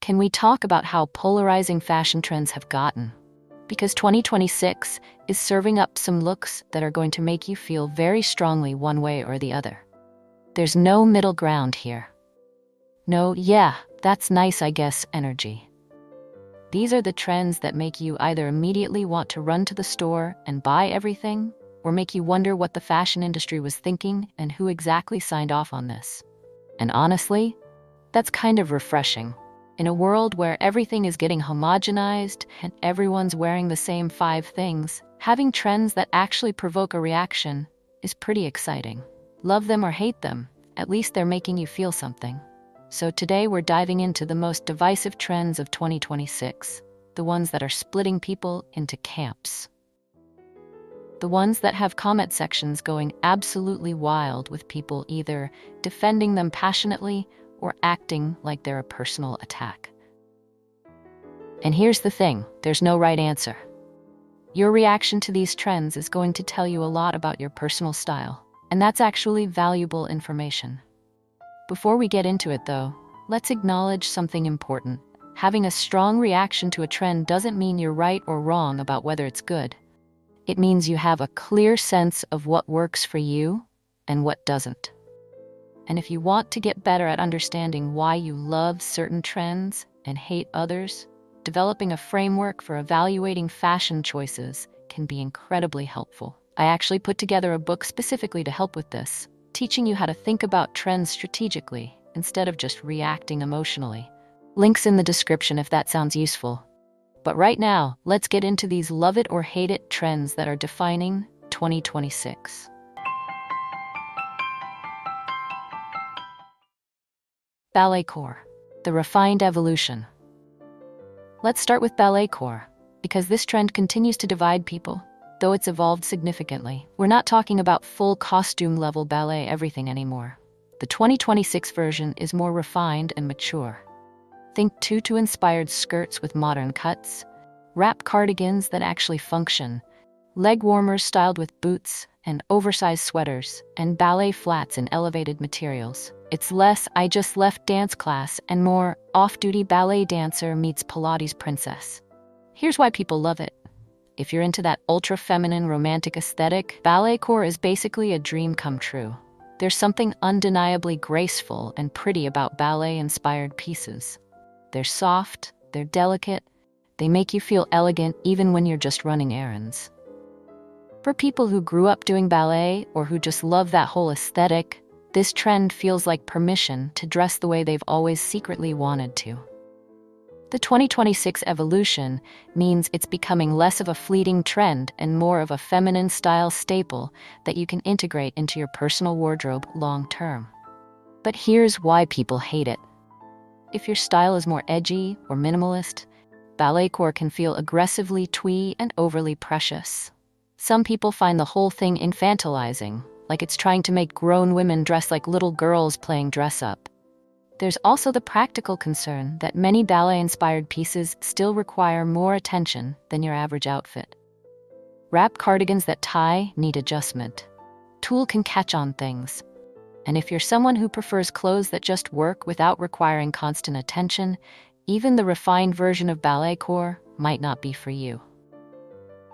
can we talk about how polarizing fashion trends have gotten? Because 2026 is serving up some looks that are going to make you feel very strongly one way or the other. There's no middle ground here. No, yeah, that's nice, I guess, energy. These are the trends that make you either immediately want to run to the store and buy everything, or make you wonder what the fashion industry was thinking and who exactly signed off on this. And honestly, that's kind of refreshing. In a world where everything is getting homogenized and everyone's wearing the same 5 things, having trends that actually provoke a reaction is pretty exciting. Love them or hate them, at least they're making you feel something. So today we're diving into the most divisive trends of 2026, the ones that are splitting people into camps. The ones that have comment sections going absolutely wild with people either defending them passionately or acting like they're a personal attack. And here's the thing, there's no right answer. Your reaction to these trends is going to tell you a lot about your personal style, and that's actually valuable information. Before we get into it though, let's acknowledge something important. Having a strong reaction to a trend doesn't mean you're right or wrong about whether it's good. It means you have a clear sense of what works for you and what doesn't. And if you want to get better at understanding why you love certain trends and hate others, developing a framework for evaluating fashion choices can be incredibly helpful. I actually put together a book specifically to help with this, teaching you how to think about trends strategically instead of just reacting emotionally. Links in the description if that sounds useful. But right now, let's get into these love it or hate it trends that are defining 2026. Ballet core, the refined evolution. Let's start with ballet core, because this trend continues to divide people, though it's evolved significantly. We're not talking about full costume level ballet everything anymore. The 2026 version is more refined and mature. Think tutu-inspired skirts with modern cuts, wrap cardigans that actually function, leg warmers styled with boots and oversized sweaters, and ballet flats in elevated materials. It's less I just left dance class and more off-duty ballet dancer meets Pilates princess. Here's why people love it. If you're into that ultra-feminine romantic aesthetic, ballet core is basically a dream come true. There's something undeniably graceful and pretty about ballet-inspired pieces. They're soft, they're delicate, they make you feel elegant even when you're just running errands. For people who grew up doing ballet or who just love that whole aesthetic, this trend feels like permission to dress the way they've always secretly wanted to. The 2026 evolution means it's becoming less of a fleeting trend and more of a feminine style staple that you can integrate into your personal wardrobe long term. But here's why people hate it. If your style is more edgy or minimalist, ballet core can feel aggressively twee and overly precious. Some people find the whole thing infantilizing, like it's trying to make grown women dress like little girls playing dress-up. There's also the practical concern that many ballet-inspired pieces still require more attention than your average outfit. Wrap cardigans that tie need adjustment. Tulle can catch on things. And if you're someone who prefers clothes that just work without requiring constant attention, even the refined version of ballet core might not be for you.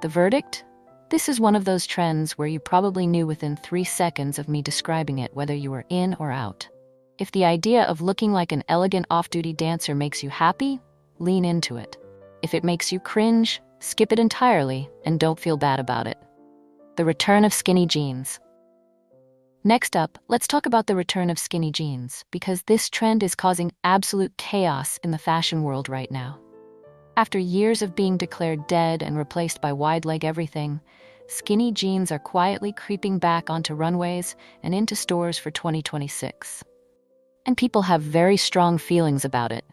The verdict? This is one of those trends where you probably knew within 3 seconds of me describing it whether you were in or out. If the idea of looking like an elegant off-duty dancer makes you happy, lean into it. If it makes you cringe, skip it entirely and don't feel bad about it. The return of skinny jeans. Next up, let's talk about the return of skinny jeans, because this trend is causing absolute chaos in the fashion world right now. After years of being declared dead and replaced by wide-leg everything, skinny jeans are quietly creeping back onto runways and into stores for 2026. And people have very strong feelings about it.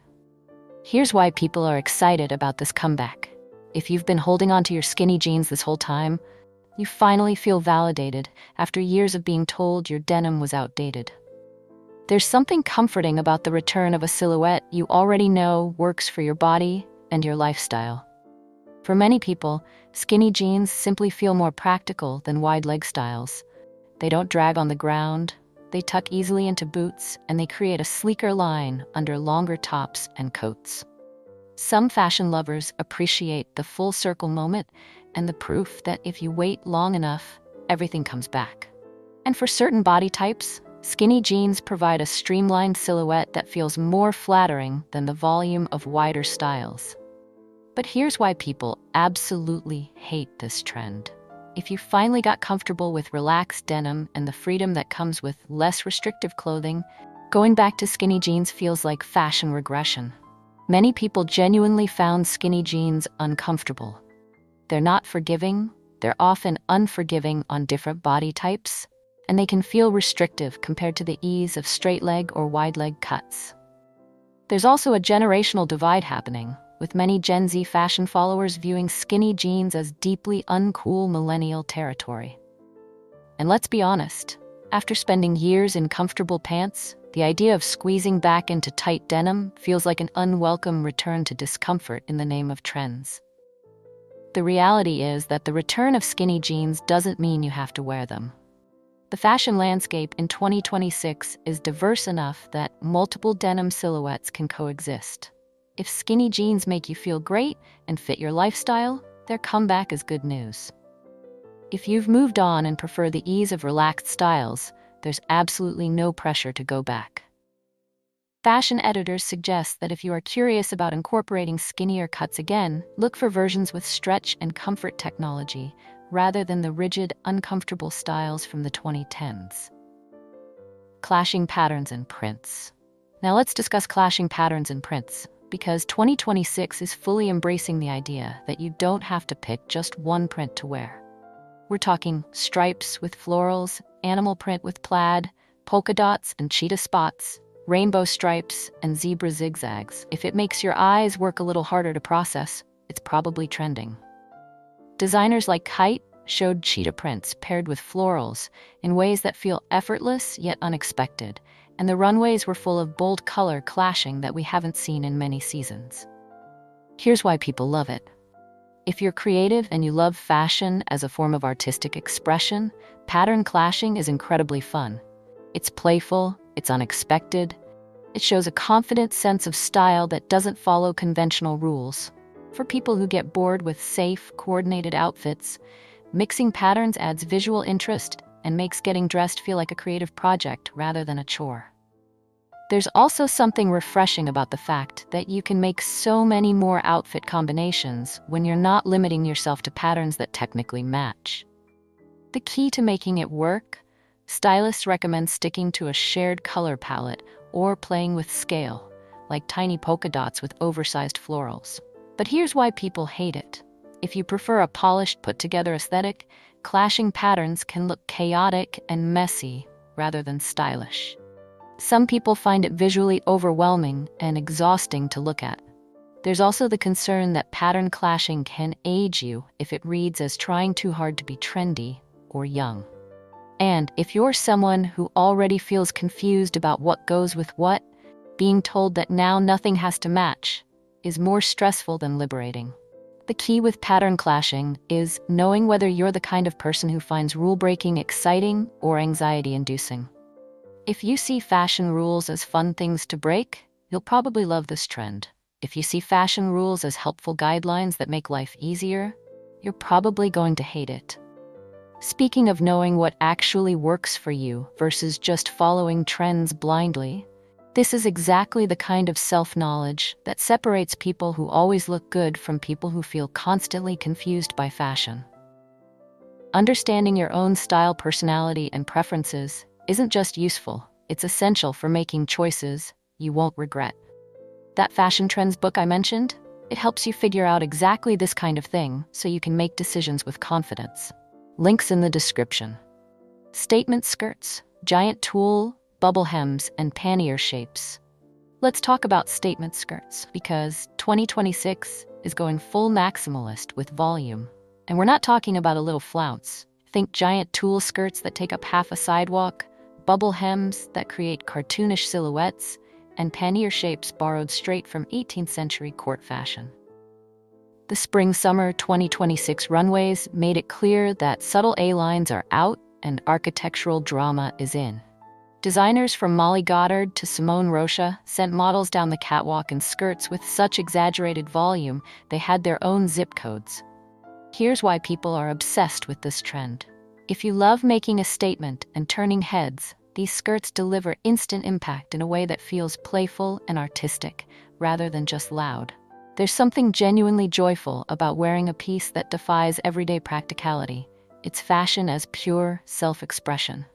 Here's why people are excited about this comeback. If you've been holding onto your skinny jeans this whole time, you finally feel validated after years of being told your denim was outdated. There's something comforting about the return of a silhouette you already know works for your body and your lifestyle. For many people, skinny jeans simply feel more practical than wide leg styles. They don't drag on the ground, they tuck easily into boots, and they create a sleeker line under longer tops and coats. Some fashion lovers appreciate the full circle moment and the proof that if you wait long enough, everything comes back. And for certain body types, skinny jeans provide a streamlined silhouette that feels more flattering than the volume of wider styles. But here's why people absolutely hate this trend. If you finally got comfortable with relaxed denim and the freedom that comes with less restrictive clothing, going back to skinny jeans feels like fashion regression. Many people genuinely found skinny jeans uncomfortable. They're not forgiving, they're often unforgiving on different body types, and they can feel restrictive compared to the ease of straight leg or wide leg cuts. There's also a generational divide happening, with many Gen Z fashion followers viewing skinny jeans as deeply uncool millennial territory. And let's be honest, after spending years in comfortable pants, the idea of squeezing back into tight denim feels like an unwelcome return to discomfort in the name of trends. The reality is that the return of skinny jeans doesn't mean you have to wear them. The fashion landscape in 2026 is diverse enough that multiple denim silhouettes can coexist. If skinny jeans make you feel great and fit your lifestyle, their comeback is good news. If you've moved on and prefer the ease of relaxed styles, there's absolutely no pressure to go back. Fashion editors suggest that if you are curious about incorporating skinnier cuts again, look for versions with stretch and comfort technology, rather than the rigid, uncomfortable styles from the 2010s. Clashing patterns and prints. Now let's discuss clashing patterns and prints, because 2026 is fully embracing the idea that you don't have to pick just one print to wear. We're talking stripes with florals, animal print with plaid, polka dots and cheetah spots, rainbow stripes and zebra zigzags. If it makes your eyes work a little harder to process, it's probably trending. Designers like Kite showed cheetah prints paired with florals in ways that feel effortless yet unexpected, and the runways were full of bold color clashing that we haven't seen in many seasons. Here's why people love it. If you're creative and you love fashion as a form of artistic expression, pattern clashing is incredibly fun. It's playful, it's unexpected, it shows a confident sense of style that doesn't follow conventional rules. For people who get bored with safe, coordinated outfits, mixing patterns adds visual interest and makes getting dressed feel like a creative project rather than a chore. There's also something refreshing about the fact that you can make so many more outfit combinations when you're not limiting yourself to patterns that technically match. The key to making it work, stylists recommend sticking to a shared color palette or playing with scale, like tiny polka dots with oversized florals. But here's why people hate it. If you prefer a polished, put-together aesthetic, clashing patterns can look chaotic and messy rather than stylish. Some people find it visually overwhelming and exhausting to look at. There's also the concern that pattern clashing can age you if it reads as trying too hard to be trendy or young. And if you're someone who already feels confused about what goes with what, being told that now nothing has to match is more stressful than liberating. The key with pattern clashing is knowing whether you're the kind of person who finds rule-breaking exciting or anxiety-inducing. If you see fashion rules as fun things to break, you'll probably love this trend. If you see fashion rules as helpful guidelines that make life easier, you're probably going to hate it. Speaking of knowing what actually works for you versus just following trends blindly, this is exactly the kind of self-knowledge that separates people who always look good from people who feel constantly confused by fashion. Understanding your own style, personality, and preferences isn't just useful, it's essential for making choices you won't regret. That fashion trends book I mentioned, it helps you figure out exactly this kind of thing so you can make decisions with confidence. Links in the description. Statement skirts, giant tulle, bubble hems, and pannier shapes. Let's talk about statement skirts because 2026 is going full maximalist with volume. And we're not talking about a little flounce. Think giant tulle skirts that take up half a sidewalk, bubble hems that create cartoonish silhouettes, and pannier shapes borrowed straight from 18th century court fashion. The spring-summer 2026 runways made it clear that subtle A-lines are out and architectural drama is in. Designers from Molly Goddard to Simone Rocha sent models down the catwalk in skirts with such exaggerated volume they had their own zip codes. Here's why people are obsessed with this trend. If you love making a statement and turning heads, these skirts deliver instant impact in a way that feels playful and artistic, rather than just loud. There's something genuinely joyful about wearing a piece that defies everyday practicality. It's fashion as pure self-expression.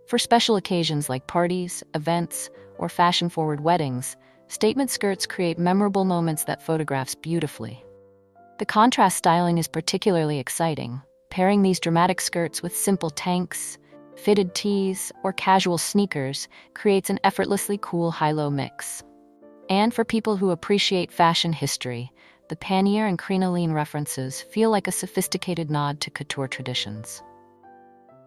For special occasions like parties, events, or fashion-forward weddings, statement skirts create memorable moments that photographs beautifully. The contrast styling is particularly exciting. Pairing these dramatic skirts with simple tanks, fitted tees, or casual sneakers creates an effortlessly cool high-low mix. And for people who appreciate fashion history, the pannier and crinoline references feel like a sophisticated nod to couture traditions.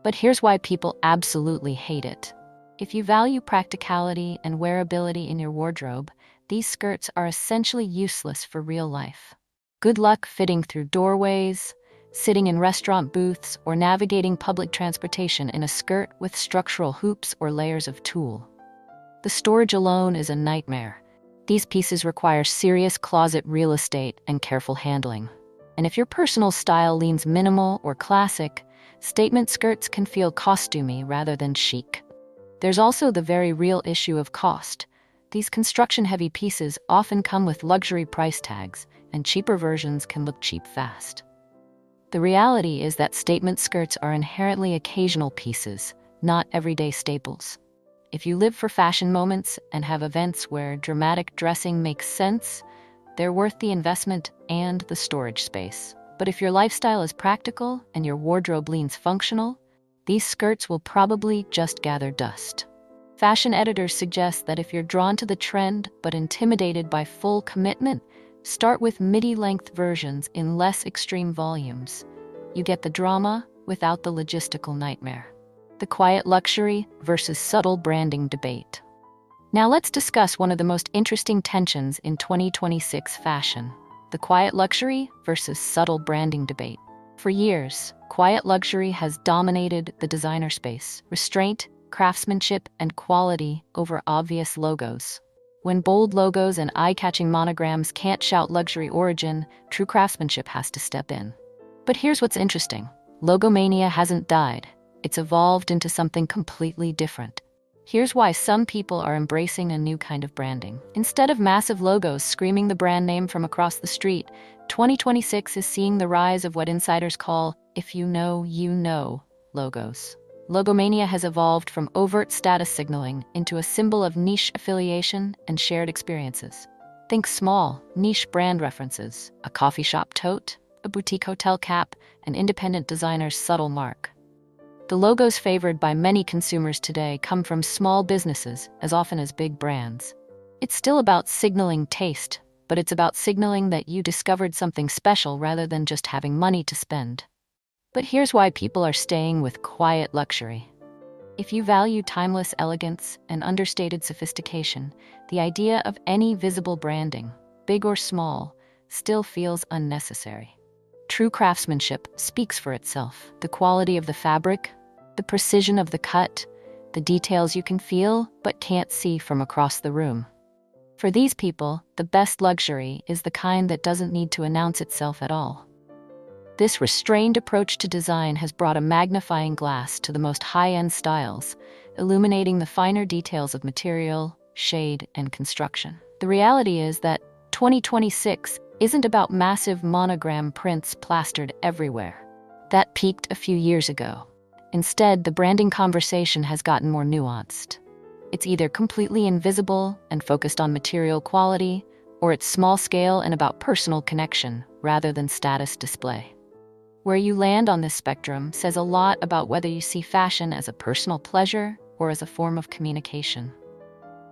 But here's why people absolutely hate it. If you value practicality and wearability in your wardrobe, these skirts are essentially useless for real life. Good luck fitting through doorways, sitting in restaurant booths, or navigating public transportation in a skirt with structural hoops or layers of tulle. The storage alone is a nightmare. These pieces require serious closet real estate and careful handling. And if your personal style leans minimal or classic, statement skirts can feel costumey rather than chic. There's also the very real issue of cost. These construction-heavy pieces often come with luxury price tags, and cheaper versions can look cheap fast. The reality is that statement skirts are inherently occasional pieces, not everyday staples. If you live for fashion moments and have events where dramatic dressing makes sense, they're worth the investment and the storage space. But if your lifestyle is practical and your wardrobe leans functional, these skirts will probably just gather dust. Fashion editors suggest that if you're drawn to the trend but intimidated by full commitment, start with midi-length versions in less extreme volumes. You get the drama without the logistical nightmare. The quiet luxury versus subtle branding debate. Now let's discuss one of the most interesting tensions in 2026 fashion: the quiet luxury versus subtle branding debate. For years, quiet luxury has dominated the designer space. Restraint, craftsmanship, and quality over obvious logos. When bold logos and eye-catching monograms can't shout luxury origin, true craftsmanship has to step in. But here's what's interesting. Logomania hasn't died. It's evolved into something completely different. Here's why some people are embracing a new kind of branding. Instead of massive logos screaming the brand name from across the street, 2026 is seeing the rise of what insiders call, if you know, logos. Logomania has evolved from overt status signaling into a symbol of niche affiliation and shared experiences. Think small, niche brand references, a coffee shop tote, a boutique hotel cap, an independent designer's subtle mark. The logos favored by many consumers today come from small businesses as often as big brands. It's still about signaling taste, but it's about signaling that you discovered something special rather than just having money to spend. But here's why people are staying with quiet luxury. If you value timeless elegance and understated sophistication, the idea of any visible branding, big or small, still feels unnecessary. True craftsmanship speaks for itself. The quality of the fabric, the precision of the cut, the details you can feel but can't see from across the room. For these people, the best luxury is the kind that doesn't need to announce itself at all. This restrained approach to design has brought a magnifying glass to the most high-end styles, illuminating the finer details of material, shade, and construction. The reality is that 2026 isn't about massive monogram prints plastered everywhere. That peaked a few years ago. Instead, the branding conversation has gotten more nuanced. It's either completely invisible and focused on material quality, or it's small scale and about personal connection rather than status display. Where you land on this spectrum says a lot about whether you see fashion as a personal pleasure or as a form of communication.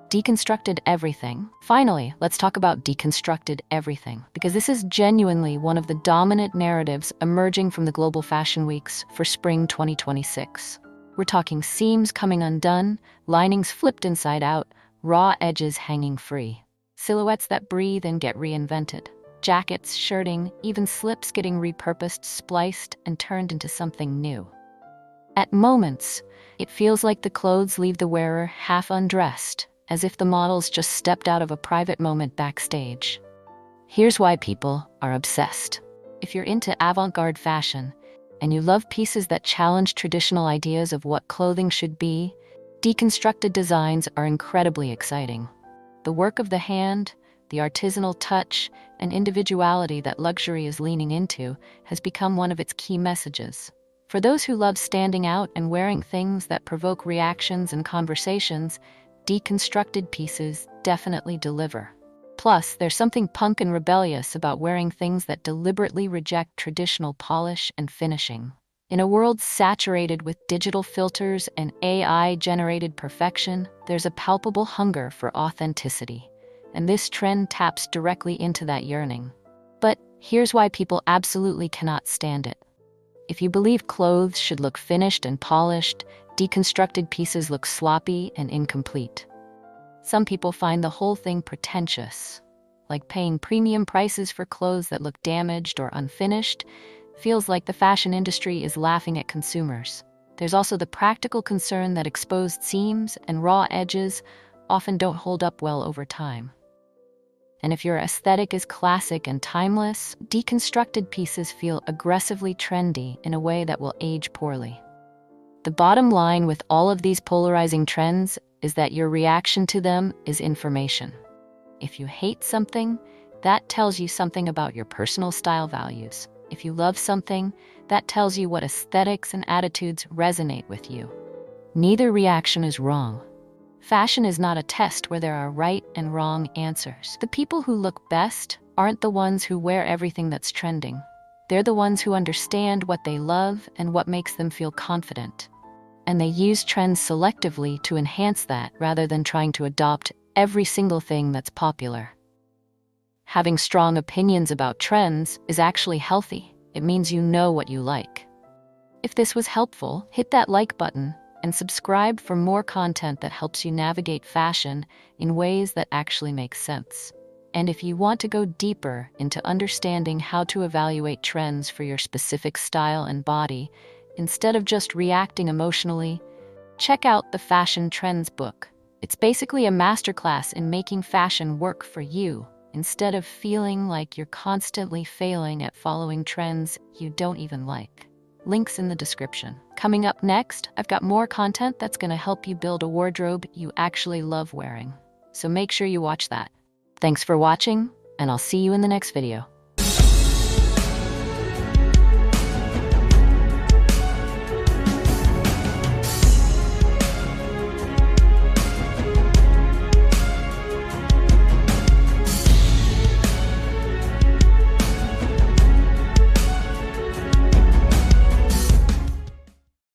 Deconstructed everything. Finally, let's talk about deconstructed everything, because this is genuinely one of the dominant narratives emerging from the global fashion weeks for spring 2026. We're talking seams coming undone, linings flipped inside out, raw edges hanging free, silhouettes that breathe and get reinvented, jackets, shirting, even slips getting repurposed, spliced, and turned into something new. At moments, it feels like the clothes leave the wearer half undressed, as if the models just stepped out of a private moment backstage. Here's why people are obsessed. If you're into avant-garde fashion, and you love pieces that challenge traditional ideas of what clothing should be, deconstructed designs are incredibly exciting. The work of the hand, the artisanal touch, and individuality that luxury is leaning into has become one of its key messages. For those who love standing out and wearing things that provoke reactions and conversations, deconstructed pieces definitely deliver. Plus, there's something punk and rebellious about wearing things that deliberately reject traditional polish and finishing. In a world saturated with digital filters and AI-generated perfection, there's a palpable hunger for authenticity, and this trend taps directly into that yearning. But here's why people absolutely cannot stand it. If you believe clothes should look finished and polished, deconstructed pieces look sloppy and incomplete. Some people find the whole thing pretentious, like paying premium prices for clothes that look damaged or unfinished. Feels like the fashion industry is laughing at consumers. There's also the practical concern that exposed seams and raw edges often don't hold up well over time. And if your aesthetic is classic and timeless, deconstructed pieces feel aggressively trendy in a way that will age poorly. The bottom line with all of these polarizing trends is that your reaction to them is information. If you hate something, that tells you something about your personal style values. If you love something, that tells you what aesthetics and attitudes resonate with you. Neither reaction is wrong. Fashion is not a test where there are right and wrong answers. The people who look best aren't the ones who wear everything that's trending. They're the ones who understand what they love and what makes them feel confident. And they use trends selectively to enhance that rather than trying to adopt every single thing that's popular. Having strong opinions about trends is actually healthy. It means you know what you like. If this was helpful, hit that like button and subscribe for more content that helps you navigate fashion in ways that actually make sense. And if you want to go deeper into understanding how to evaluate trends for your specific style and body, instead of just reacting emotionally, check out the Fashion Trends book. It's basically a masterclass in making fashion work for you, instead of feeling like you're constantly failing at following trends you don't even like. Links in the description. Coming up next, I've got more content that's going to help you build a wardrobe you actually love wearing. So make sure you watch that. Thanks for watching, and I'll see you in the next video.